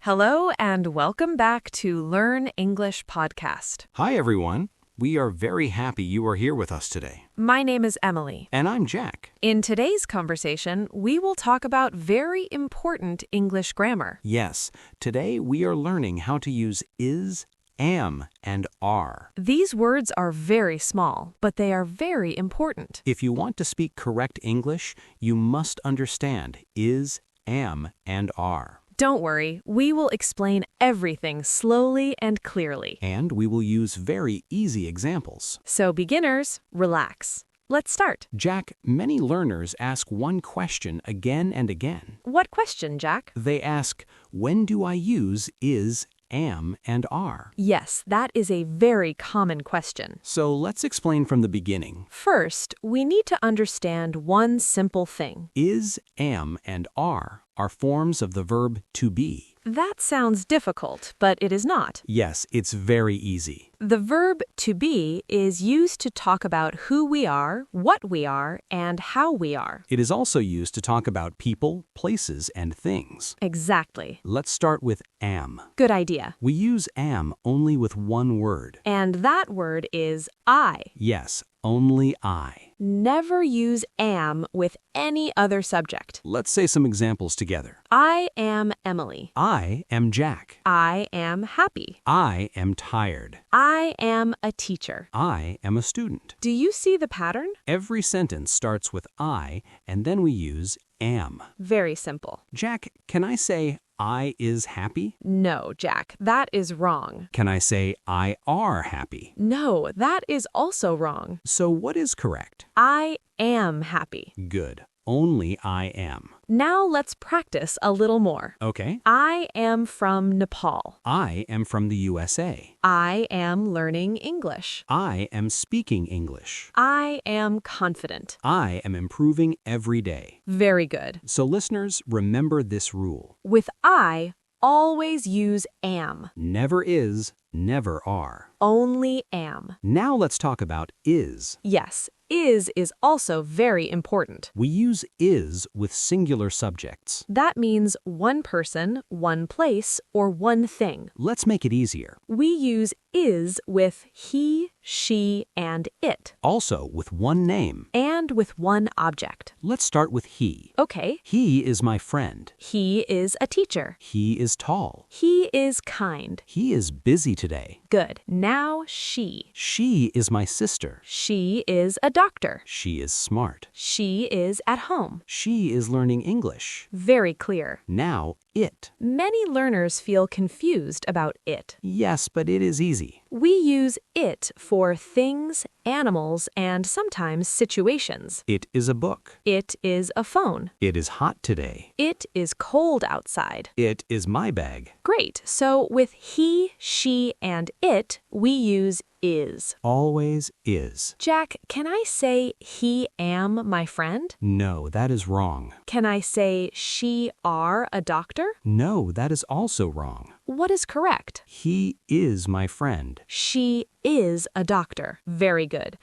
Hello and welcome back to Learn English podcast. Hi, everyone. We are very happy you are here with us today. My name is Emily. And I'm Jack. In today's conversation, we will talk about very important English grammar. Yes, today we are learning how to use is, am, and are. These words are very small, but they are very important. If you want to speak correct English, you must understand is, am, and are. Don't worry, we will explain everything slowly and clearly. And we will use very easy examples. So beginners, relax. Let's start. Jack, many learners ask one question again and again. What question, Jack? They ask, when do I use is, am, and are? Yes, that is a very common question. So let's explain from the beginning. First, we need to understand one simple thing. Is, am, and are forms of the verb to be. That sounds difficult, but it is not. Yes, it's very easy. The verb to be is used to talk about who we are, what we are, and how we are. It is also used to talk about people, places, and things. Exactly. Let's start with am. Good idea. We use am only with one word. And that word is I. Yes, only I. Never use am with any other subject. Let's say some examples together. I am Emily. I am Jack. I am happy. I am tired. I am a teacher. I am a student. Do you see the pattern? Every sentence starts with I, and then we use am. Very simple. Jack, can I say I is happy? No, Jack, that is wrong. Can I say I are happy? No, that is also wrong. So what is correct? I am happy. Good. Only I am. Now let's practice a little more. Okay. I am from Nepal. I am from the USA. I am learning English. I am speaking English. I am confident. I am improving every day. Very good. So listeners, remember this rule. With I, always use am. Never is, never are. Only am. Now let's talk about is. Yes, is also very important. We use is with singular subjects. That means one person, one place, or one thing. Let's make it easier. We use is with he, she, and it. Also with one name. And with one object. Let's start with he. Okay. He is my friend. He is a teacher. He is tall. He is kind. He is busy today. Good. Now she. She is my sister. She is a doctor. She is smart. She is at home. She is learning English. Very clear. Now, it. Many learners feel confused about it. Yes, but it is easy. We use it for things, animals, and sometimes situations. It is a book. It is a phone. It is hot today. It is cold outside. It is my bag. Great. So with he, she, and it, we use is. Always is. Jack, can I say he am my friend? No, that is wrong. Can I say she are a doctor? No, that is also wrong. What is correct? He is my friend. She is a doctor. Very good.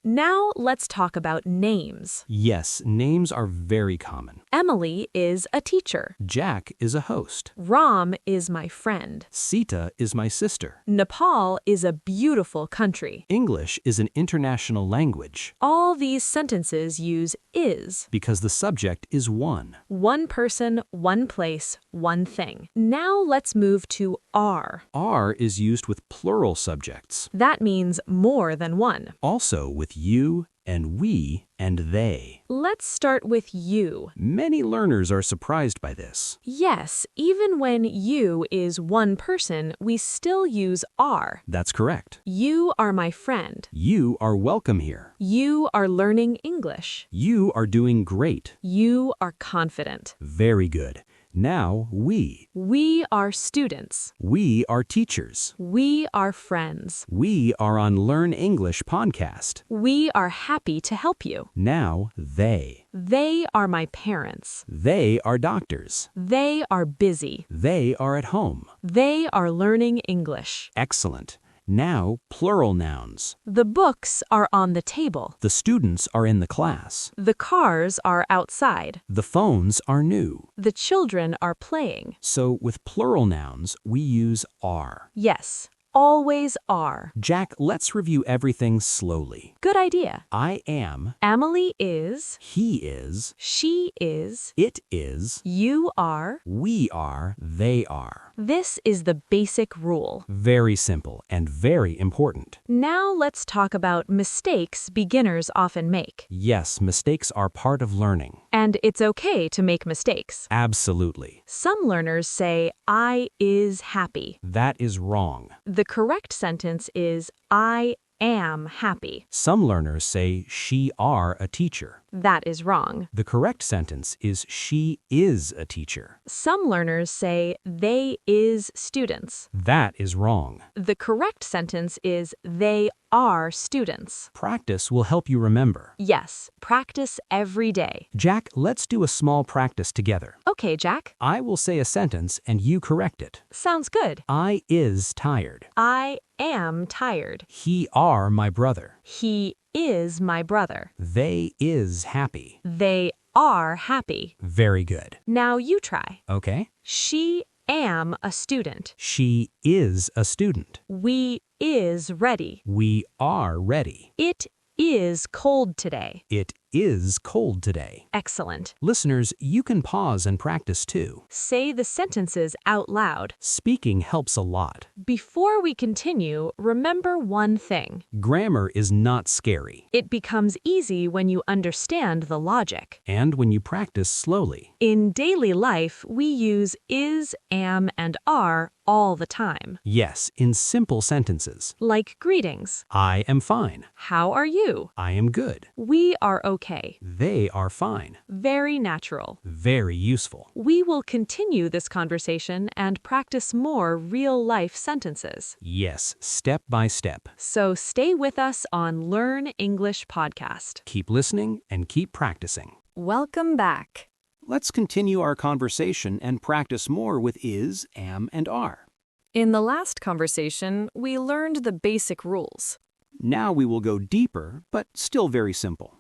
Now let's talk about names. Yes, names are very common. Emily is a teacher. Jack is a host. Ram is my friend. Sita is my sister. Nepal is a beautiful country. English is an international language. All these sentences use is. Because the subject is one. One person, one place, one thing. Now let's move to are. Are is used with plural subjects. That means more than one. Also with you and we and they. Let's start with you. Many learners are surprised by this. Yes, even when you is one person, we still use are. That's correct. You are my friend. You are welcome here. You are learning English. You are doing great. You are confident. Very good. Now we. We are students. We are teachers. We are friends. We are on Learn English podcast. We are happy to help you. Now they. They are my parents. They are doctors. They are busy. They are at home. They are learning English. Excellent. Now, plural nouns. The books are on the table. The students are in the class. The cars are outside. The phones are new. The children are playing. So with plural nouns, we use are. Yes, always are. Jack, let's review everything slowly. Good idea. I am, Emily is. he is, She is. it is, You are. we are, they are. This is the basic rule. Very simple and very important. Now let's talk about mistakes beginners often make. Yes, mistakes are part of learning. And it's okay to make mistakes. Absolutely. Some learners say, I is happy. That is wrong. The correct sentence is, I am happy. Some learners say she are a teacher. That is wrong. The correct sentence is she is a teacher. Some learners say, they is students. That is wrong. The correct sentence is, they are students. Practice will help you remember. Yes, practice every day. Jack, let's do a small practice together. Okay, Jack. I will say a sentence and you correct it. Sounds good. I is tired. I am tired. He are my brother. He is my brother. They is happy. They are happy. Very good. Now you try. Okay. She am a student. She is a student. We is ready. We are ready. It is cold today. It is cold today. Excellent. Listeners, you can pause and practice too. Say the sentences out loud. Speaking helps a lot. Before we continue, remember one thing. Grammar is not scary. It becomes easy when you understand the logic. And when you practice slowly. In daily life, we use is, am, and are all the time. Yes, in simple sentences. Like greetings. I am fine. How are you? I am good. We are okay. They are fine. Very natural. Very useful. We will continue this conversation and practice more real-life sentences. Yes, step by step. So stay with us on Learn English Podcast. Keep listening and keep practicing. Welcome back. Let's continue our conversation and practice more with is, am, and are. In the last conversation, we learned the basic rules. Now we will go deeper, but still very simple.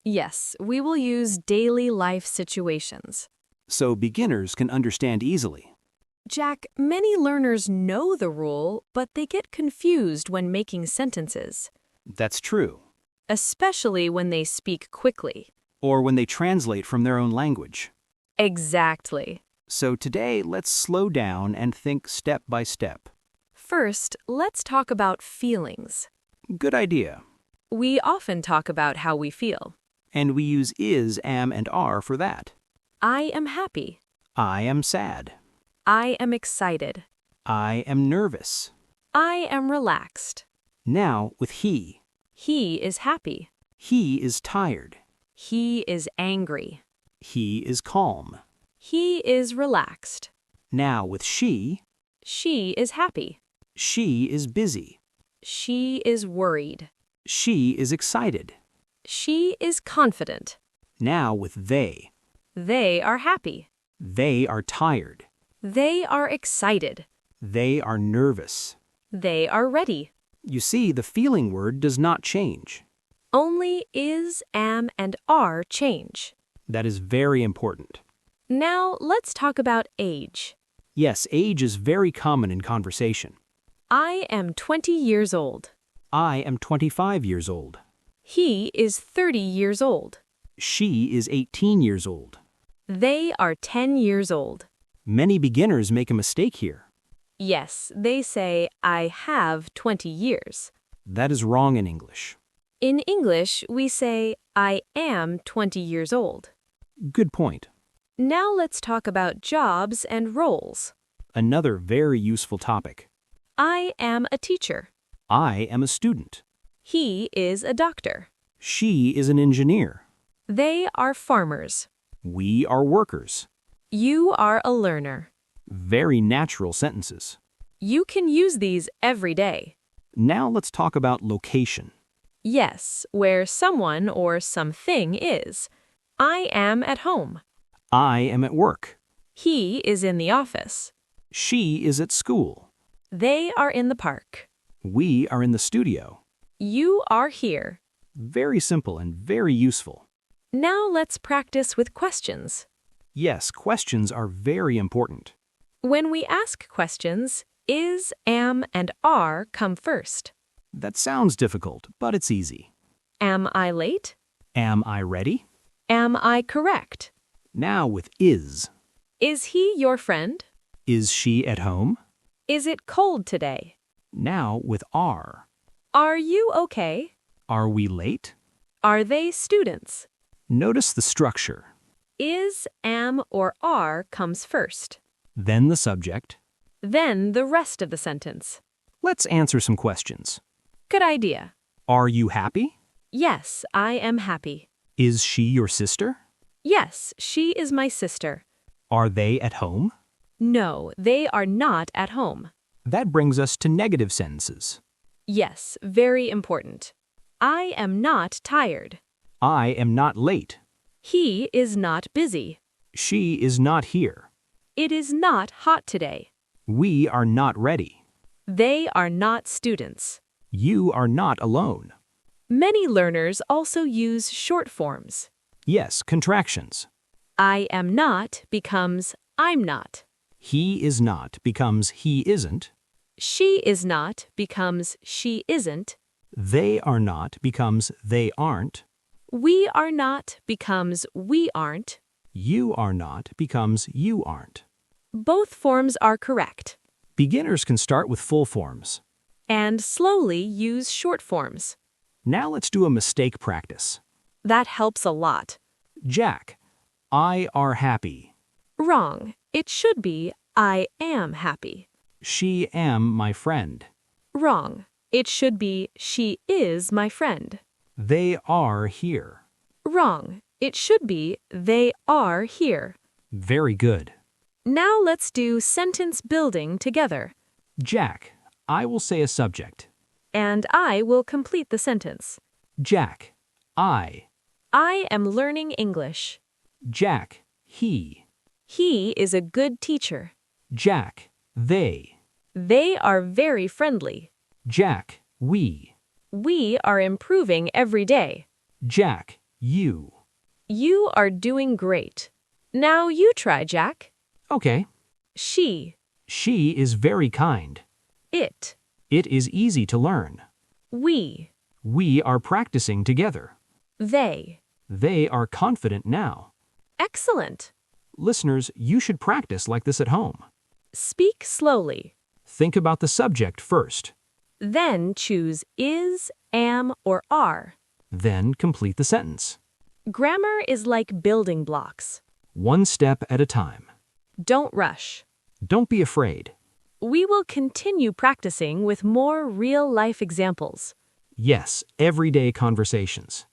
Yes, we will use daily life situations. So beginners can understand easily. Jack, many learners know the rule, but they get confused when making sentences, That's true. especially when they speak quickly. Or when they translate from their own language. Exactly. So today, let's slow down and think step by step. First, let's talk about feelings. Good idea. We often talk about how we feel. And we use is, am, and are for that. I am happy. I am sad. I am excited. I am nervous. I am relaxed. Now with he. He is happy. He is tired. He is angry. He is calm. He is relaxed. Now with she. She is happy. She is busy. She is worried. She is excited. She is confident. Now with they. They are happy. They are tired. They are excited. They are nervous. They are ready. You see, the feeling word does not change. Only is, am, and are change. That is very important. Now let's talk about age. Yes, age is very common in conversation. I am 20 years old. I am 25 years old. He is 30 years old. She is 18 years old. They are 10 years old. Many beginners make a mistake here. Yes, they say, I have 20 years. That is wrong in English. In English, we say, I am 20 years old. Good point. Now let's talk about jobs and roles. Another very useful topic. I am a teacher. I am a student. He is a doctor. She is an engineer. They are farmers. We are workers. You are a learner. Very natural sentences. You can use these every day. Now let's talk about location. Yes, where someone or something is. I am at home. I am at work. He is in the office. She is at school. They are in the park. We are in the studio. You are here. Very simple and very useful. Now let's practice with questions. Yes, questions are very important. When we ask questions, is, am, and are come first. That sounds difficult, but it's easy. Am I late? Am I ready? Am I correct? Now with is. Is he your friend? Is she at home? Is it cold today? Now with are. Are you okay? Are we late? Are they students? Notice the structure. Is, am, or are comes first. Then the subject. Then the rest of the sentence. Let's answer some questions. Good idea. Are you happy? Yes, I am happy. Is she your sister? Yes, she is my sister. Are they at home? No, they are not at home. That brings us to negative sentences. Yes, very important. I am not tired. I am not late. He is not busy. She is not here. It is not hot today. We are not ready. They are not students. You are not alone. Many learners also use short forms. Yes, contractions. I am not becomes I'm not. He is not becomes he isn't. She is not becomes she isn't. They are not becomes they aren't. We are not becomes we aren't. You are not becomes you aren't. Both forms are correct. Beginners can start with full forms. And slowly use short forms. Now let's do a mistake practice. That helps a lot. Jack, I are happy. Wrong. It should be I am happy. She am my friend. Wrong. It should be she is my friend. They are here. Wrong. It should be they are here. Very good. Now let's do sentence building together. Jack, I will say a subject. And I will complete the sentence. Jack, I. am learning English. Jack, he. He is a good teacher. Jack, they. They are very friendly. Jack, we. We are improving every day. Jack, you. You are doing great. Now you try, Jack. Okay. She. She is very kind. It. It is easy to learn. We. We are practicing together. They. They are confident now. Excellent. Listeners, you should practice like this at home. Speak slowly. Think about the subject first. Then choose is, am, or are. Then complete the sentence. Grammar is like building blocks. One step at a time. Don't rush. Don't be afraid. We will continue practicing with more real-life examples. Yes, everyday conversations.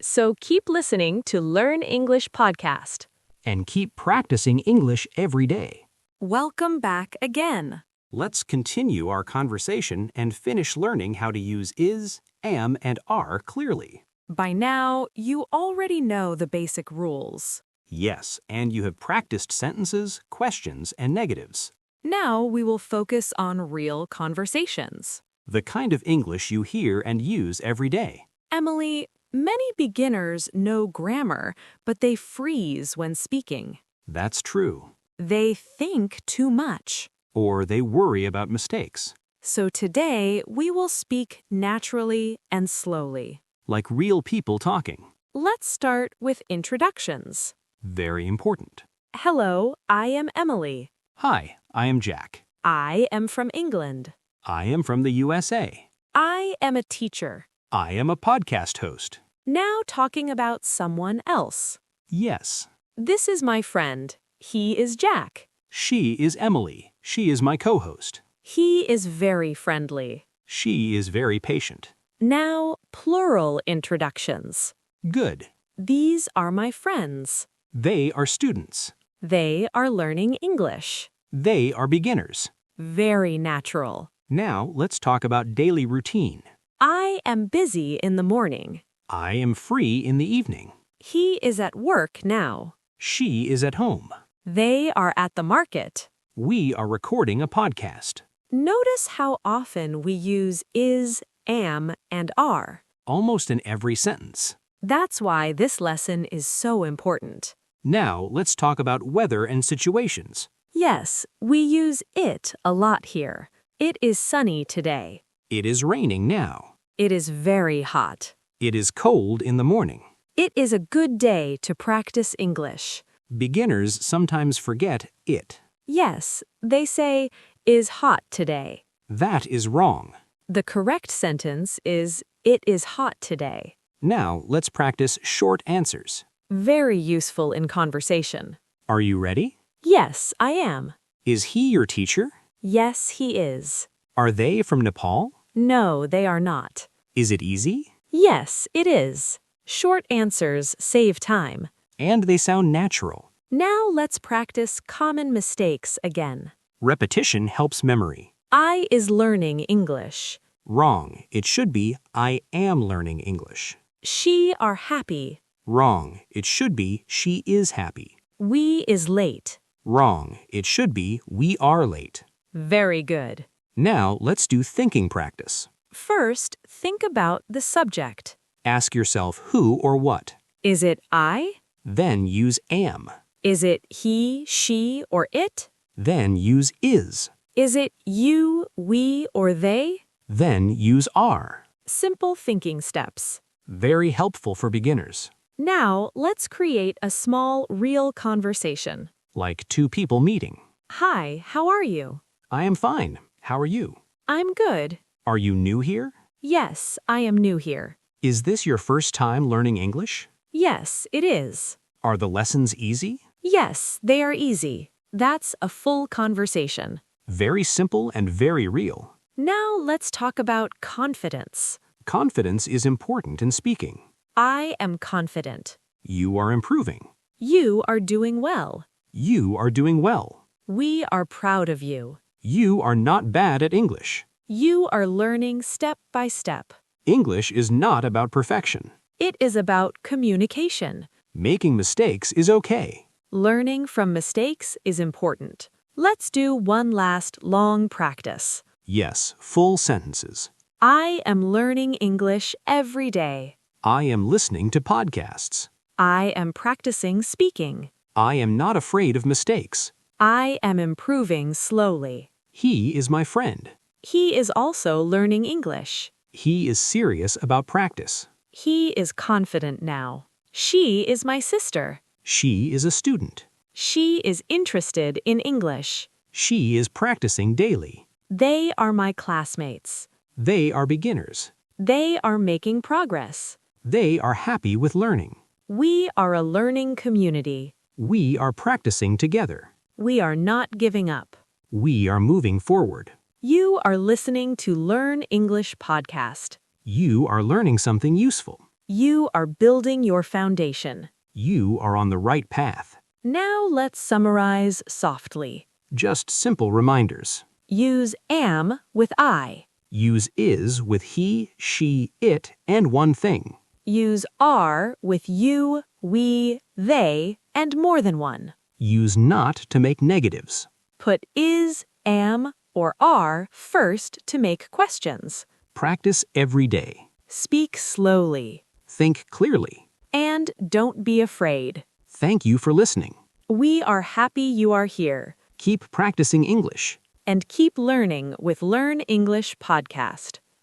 So keep listening to Learn English podcast. And keep practicing English every day. Welcome back again. Let's continue our conversation and finish learning how to use is, am, and are clearly. By now, you already know the basic rules. Yes, and you have practiced sentences, questions, and negatives. Now we will focus on real conversations. The kind of English you hear and use every day. Emily, many beginners know grammar, but they freeze when speaking. That's true. They think too much. Or they worry about mistakes. So today, we will speak naturally and slowly. Like real people talking. Let's start with introductions. Very important. Hello, I am Emily. Hi, I am Jack. I am from England. I am from the USA. I am a teacher. I am a podcast host. Now talking about someone else. Yes. This is my friend. He is Jack. She is Emily. She is my co-host. He is very friendly. She is very patient. Now, plural introductions. Good. These are my friends. They are students. They are learning English. They are beginners. Very natural. Now, let's talk about daily routine. I am busy in the morning. I am free in the evening. He is at work now. She is at home. They are at the market. We are recording a podcast. Notice how often we use is, am, and are. Almost in every sentence. That's why this lesson is so important. Now, let's talk about weather and situations. Yes, we use it a lot here. It is sunny today. It is raining now. It is very hot. It is cold in the morning. It is a good day to practice English. Beginners sometimes forget it. Yes, they say, is hot today. That is wrong. The correct sentence is, it is hot today. Now, let's practice short answers. Very useful in conversation. Are you ready? Yes, I am. Is he your teacher? Yes, he is. Are they from Nepal? No, they are not. Is it easy? Yes, it is. Short answers save time. And they sound natural. Now let's practice common mistakes again. Repetition helps memory. I is learning English. Wrong. It should be I am learning English. She are happy. Wrong. It should be she is happy. We is late. Wrong. It should be we are late. Very good. Now let's do thinking practice. First, think about the subject. Ask yourself who or what. Is it I? Then use am. Is it he, she, or it? Then use is. Is it you, we, or they? Then use are. Simple thinking steps. Very helpful for beginners. Now, let's create a small, real conversation. Like two people meeting. Hi, how are you? I am fine. How are you? I'm good. Are you new here? Yes, I am new here. Is this your first time learning English? Yes, it is. Are the lessons easy? Yes, they are easy. That's a full conversation. Very simple and very real. Now let's talk about confidence. Confidence is important in speaking. I am confident. You are improving. You are doing well. You are doing well. We are proud of you. You are not bad at English. You are learning step by step. English is not about perfection. It is about communication. Making mistakes is okay. Learning from mistakes is important. Let's do one last long practice. Yes, full sentences. I am learning English every day. I am listening to podcasts. I am practicing speaking. I am not afraid of mistakes. I am improving slowly. He is my friend. He is also learning English. He is serious about practice. He is confident now. She is my sister. She is a student. She is interested in English. She is practicing daily. They are my classmates. They are beginners. They are making progress. They are happy with learning. We are a learning community. We are practicing together. We are not giving up. We are moving forward. You are listening to Learn English podcast. You are learning something useful. You are building your foundation. You are on the right path. Now let's summarize softly. Just simple reminders. Use am with I. Use is with he, she, it, and one thing. Use are with you, we, they, and more than one. Use not to make negatives. Put is, am, or are first to make questions. Practice every day. Speak slowly. Think clearly. And don't be afraid. Thank you for listening. We are happy you are here. Keep practicing English. And keep learning with Learn English podcast.